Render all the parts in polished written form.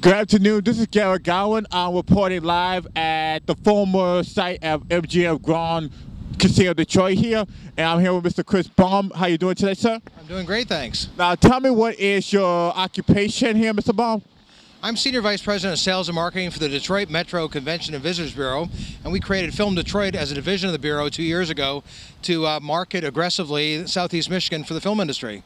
Good afternoon. This is Garrett Gowan. I'm reporting live at the former site of MGM Grand Casino Detroit here, and I'm here with Mr. Chris Baum. How you doing today, sir? I'm doing great, thanks. Now, tell me, what is your occupation here, Mr. Baum? I'm Senior Vice President of Sales and Marketing for the Detroit Metro Convention and Visitors Bureau, and we created Film Detroit as a division of the Bureau 2 years ago to market aggressively Southeast Michigan for the film industry.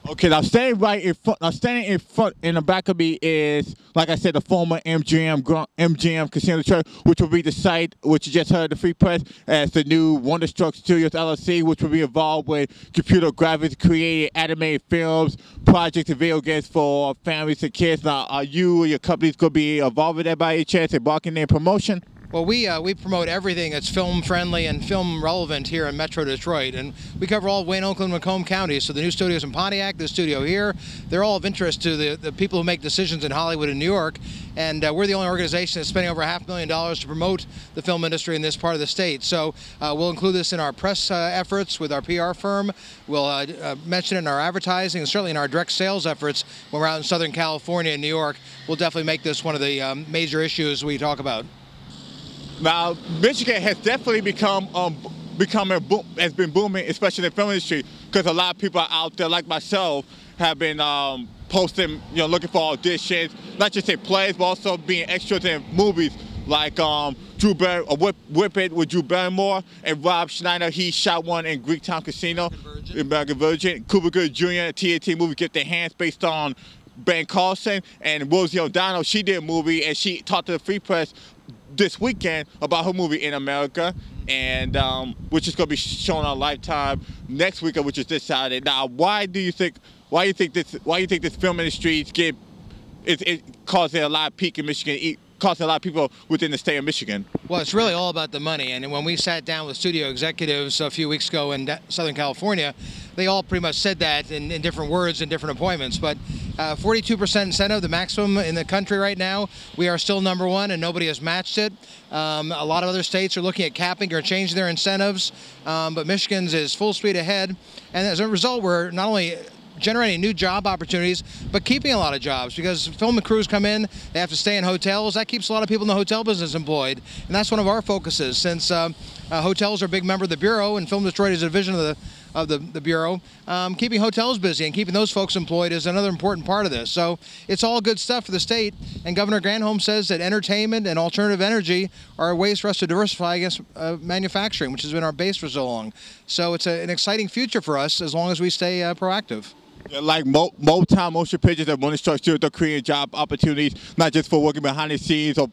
Okay, now standing in front in the back of me is, like I said, the former MGM Casino Detroit, which will be the site which you just heard the free press as the new Wonderstruck Studios LLC, which will be involved with computer graphics, creating animated films, projects, and video games for families and kids. Now, are you or your companies going to be involved with that by any chance in marketing and promotion? Well, we promote everything that's film friendly and film relevant here in Metro Detroit, and we cover all of Wayne, Oakland, Macomb counties. So the new studios in Pontiac, the studio here, they're all of interest to the people who make decisions in Hollywood and New York. And we're the only organization that's spending over $500,000 to promote the film industry in this part of the state. So we'll include this in our press efforts with our PR firm. We'll mention it in our advertising and certainly in our direct sales efforts when we're out in Southern California and New York. We'll definitely make this one of the major issues we talk about. Now, Michigan has definitely has been booming, especially in the film industry, because a lot of people out there, like myself, have been posting, looking for auditions, not just in plays, but also being extras in movies, like Whip It with Drew Barrymore, and Rob Schneider. He shot one in Greektown Casino, in American Virgin. Cuba Gooding Jr., TNT movie, Get Their Hands, based on Ben Carlson, and Rosie O'Donnell. She did a movie, and she talked to the Free Press this weekend about her movie In America, and which is going to be shown on Lifetime next weekend, which is this Saturday. Now, why do you think this film industry is causing a lot of peak in Michigan, causing a lot of people within the state of Michigan? Well, it's really all about the money. And when we sat down with studio executives a few weeks ago in Southern California, they all pretty much said that in different words and different appointments. But 42% incentive, the maximum in the country right now. We are still #1, and nobody has matched it. A lot of other states are looking at capping or changing their incentives, but Michigan's is full speed ahead. And as a result, we're not only generating new job opportunities, but keeping a lot of jobs, because film and crews come in, they have to stay in hotels. That keeps a lot of people in the hotel business employed, and that's one of our focuses. Since hotels are a big member of the Bureau, and Film Detroit is a division of the Bureau, keeping hotels busy and keeping those folks employed is another important part of this. So it's all good stuff for the state, and Governor Granholm says that entertainment and alternative energy are ways for us to diversify against manufacturing, which has been our base for so long. So it's an exciting future for us as long as we stay proactive. Yeah, like Motown Motion Pictures and Wonderstruck Studios, they're creating job opportunities, not just for working behind the scenes or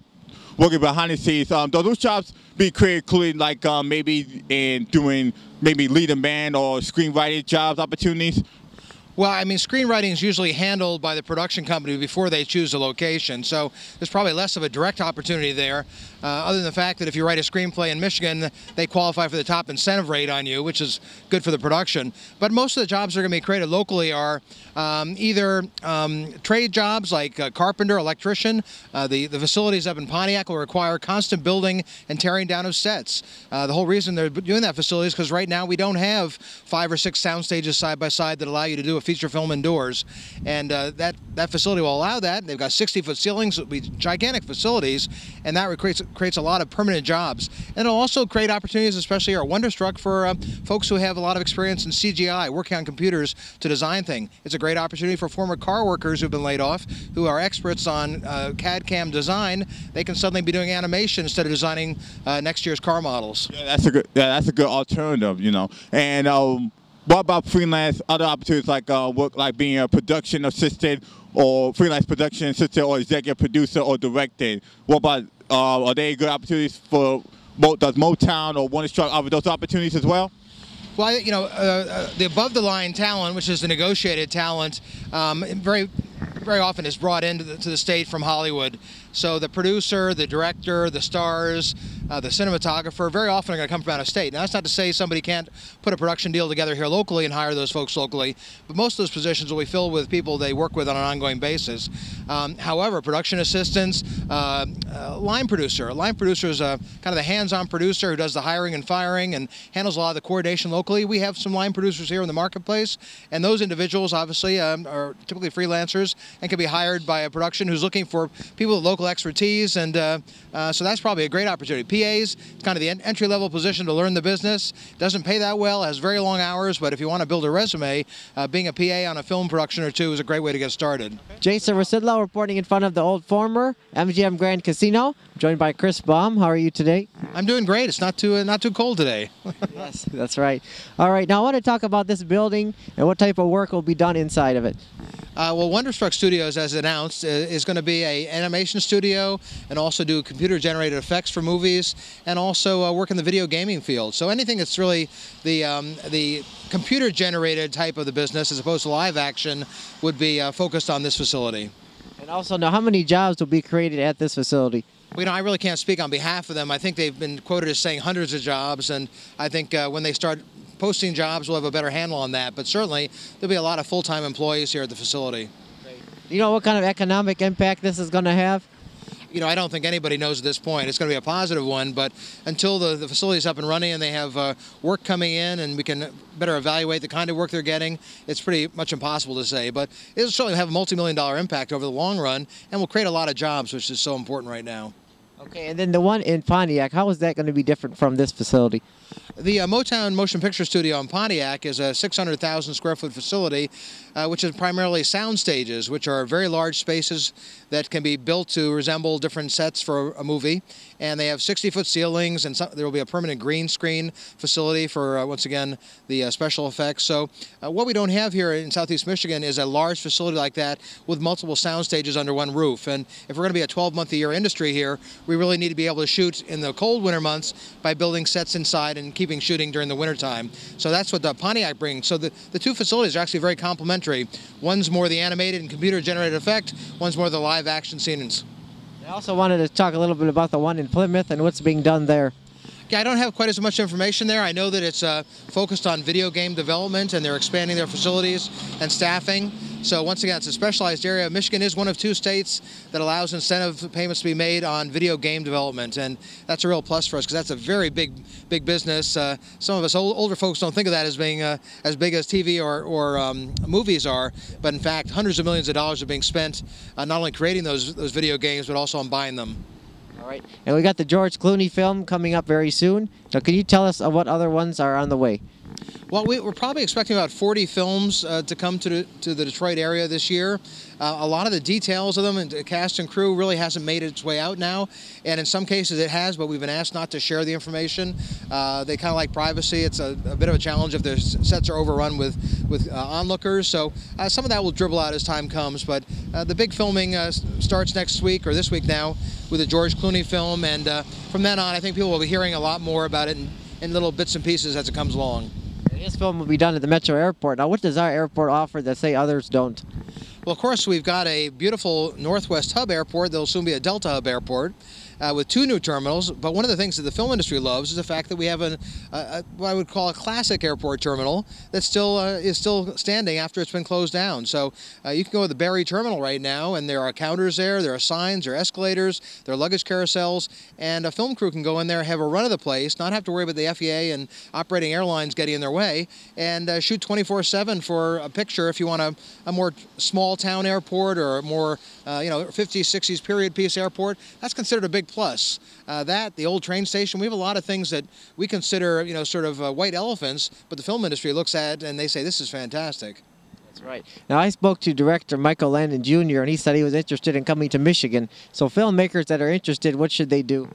working behind the scenes. Those jobs be created, including like maybe lead a band or screenwriting jobs opportunities? Well, I mean, screenwriting is usually handled by the production company before they choose a location, so there's probably less of a direct opportunity there, other than the fact that if you write a screenplay in Michigan, they qualify for the top incentive rate on you, which is good for the production. But most of the jobs that are going to be created locally are either trade jobs like carpenter, electrician. The facilities up in Pontiac will require constant building and tearing down of sets. The whole reason they're doing that facility is because right now we don't have 5 or 6 sound stages side by side that allow you to do a feature film indoors, and that facility will allow that. They've got 60-foot ceilings, it'll be gigantic facilities, and that creates a lot of permanent jobs. And it'll also create opportunities, especially our Wonderstruck, for folks who have a lot of experience in CGI, working on computers to design things. It's a great opportunity for former car workers who've been laid off, who are experts on CAD/CAM design. They can suddenly be doing animation instead of designing next year's car models. Yeah, that's a good alternative, And what about freelance, other opportunities like work, like being a production assistant or freelance production assistant or executive producer or director? What about, are they good opportunities for, does Motown or Wonderstruck offer those opportunities as well? Well, the above-the-line talent, which is the negotiated talent, very often is brought into the state from Hollywood. So the producer, the director, the stars, the cinematographer, very often are going to come from out of state. Now, that's not to say somebody can't put a production deal together here locally and hire those folks locally, but most of those positions will be filled with people they work with on an ongoing basis. However, production assistants, line producer. A line producer is kind of the hands-on producer who does the hiring and firing and handles a lot of the coordination locally. We have some line producers here in the marketplace, and those individuals obviously are typically freelancers and can be hired by a production who's looking for people with local expertise, and so that's probably a great opportunity. PAs, it's kind of the entry-level position to learn the business. Doesn't pay that well, has very long hours, but if you want to build a resume, being a PA on a film production or two is a great way to get started. Jason Rasidlo reporting in front of the old former MGM Grand Casino, joined by Chris Baum. How are you today? I'm doing great. It's not too cold today. Yes, that's right. All right, now I want to talk about this building and what type of work will be done inside of it. Well, Wonderstruck Studios, as announced, is going to be an animation studio and also do computer-generated effects for movies and also work in the video gaming field. So anything that's really the computer-generated type of the business as opposed to live action would be focused on this facility. And also, now how many jobs will be created at this facility? Well, I really can't speak on behalf of them. I think they've been quoted as saying hundreds of jobs, and I think when they start posting jobs, we'll have a better handle on that. But certainly, there'll be a lot of full-time employees here at the facility. Do you know what kind of economic impact this is going to have? I don't think anybody knows at this point. It's going to be a positive one, but until the facility is up and running and they have work coming in and we can better evaluate the kind of work they're getting, it's pretty much impossible to say. But it'll certainly have a multi-million-dollar impact over the long run and will create a lot of jobs, which is so important right now. Okay, and then the one in Pontiac, how is that going to be different from this facility? The Motown Motion Picture Studio in Pontiac is a 600,000 square foot facility, which is primarily sound stages, which are very large spaces that can be built to resemble different sets for a movie. And they have 60-foot ceilings, and there will be a permanent green screen facility for, once again, the special effects. So what we don't have here in Southeast Michigan is a large facility like that with multiple sound stages under one roof. And if we're going to be a 12-month-a-year industry here, we really need to be able to shoot in the cold winter months by building sets inside and keeping shooting during the wintertime. So that's what the Pontiac brings. So the two facilities are actually very complementary. One's more the animated and computer-generated effect, one's more the live-action scenes. I also wanted to talk a little bit about the one in Plymouth and what's being done there. Yeah, I don't have quite as much information there. I know that it's focused on video game development and they're expanding their facilities and staffing. So once again, it's a specialized area. Michigan is one of 2 states that allows incentive payments to be made on video game development, and that's a real plus for us because that's a very big business. Some of us older folks don't think of that as being as big as TV or movies are, but in fact, hundreds of millions of dollars are being spent not only creating those video games, but also on buying them. All right, and we got the George Clooney film coming up very soon. Now, can you tell us what other ones are on the way? Well, we're probably expecting about 40 films to come to the Detroit area this year. A lot of the details of them and the cast and crew really hasn't made its way out now, and in some cases it has, but we've been asked not to share the information. They kind of like privacy. It's a bit of a challenge if their sets are overrun with onlookers, so some of that will dribble out as time comes, but the big filming starts next week, or this week now, with the George Clooney film, and from then on I think people will be hearing a lot more about it in little bits and pieces as it comes along. This film will be done at the Metro Airport. Now, what does our airport offer that, say, others don't? Well, of course, we've got a beautiful Northwest Hub Airport. There'll soon be a Delta Hub Airport with 2 new terminals. But one of the things that the film industry loves is the fact that we have what I would call a classic airport terminal that is still standing after it's been closed down. So you can go to the Barrie Terminal right now, and there are counters there are signs, there are escalators, there are luggage carousels, and a film crew can go in there, have a run of the place, not have to worry about the FAA and operating airlines getting in their way, and shoot 24/7 for a picture if you want a more small town airport or a more 50s, 60s period piece airport. That's considered a big plus. The old train station, we have a lot of things that we consider, sort of white elephants, but the film industry looks at and they say, this is fantastic. That's right. Now, I spoke to director Michael Landon Jr., and he said he was interested in coming to Michigan. So filmmakers that are interested, what should they do?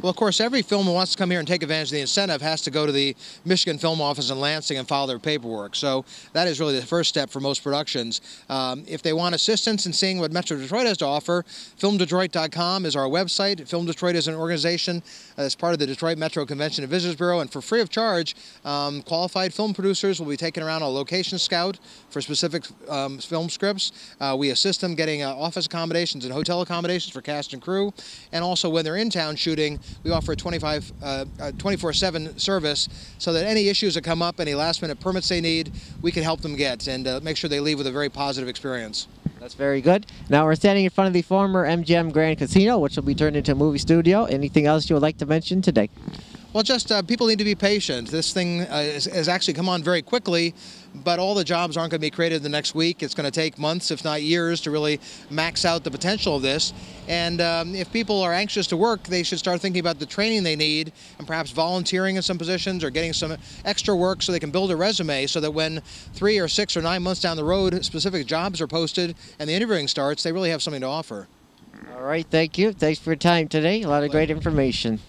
Well, of course, every film who wants to come here and take advantage of the incentive has to go to the Michigan Film Office in Lansing and file their paperwork. So that is really the first step for most productions. If they want assistance in seeing what Metro Detroit has to offer, filmdetroit.com is our website. Film Detroit is an organization that's part of the Detroit Metro Convention and Visitors Bureau, and for free of charge, qualified film producers will be taken around a location scout for specific film scripts. We assist them getting office accommodations and hotel accommodations for cast and crew, and also when they're in town shooting, we offer a 24/7 service so that any issues that come up, any last-minute permits they need, we can help them get and make sure they leave with a very positive experience. That's very good. Now we're standing in front of the former MGM Grand Casino, which will be turned into a movie studio. Anything else you would like to mention today? Well, just people need to be patient. This thing has actually come on very quickly, but all the jobs aren't going to be created the next week. It's going to take months, if not years, to really max out the potential of this. And if people are anxious to work, they should start thinking about the training they need and perhaps volunteering in some positions or getting some extra work so they can build a resume so that when 3 or 6 or 9 months down the road, specific jobs are posted and the interviewing starts, they really have something to offer. All right, thank you. Thanks for your time today. A lot of great information.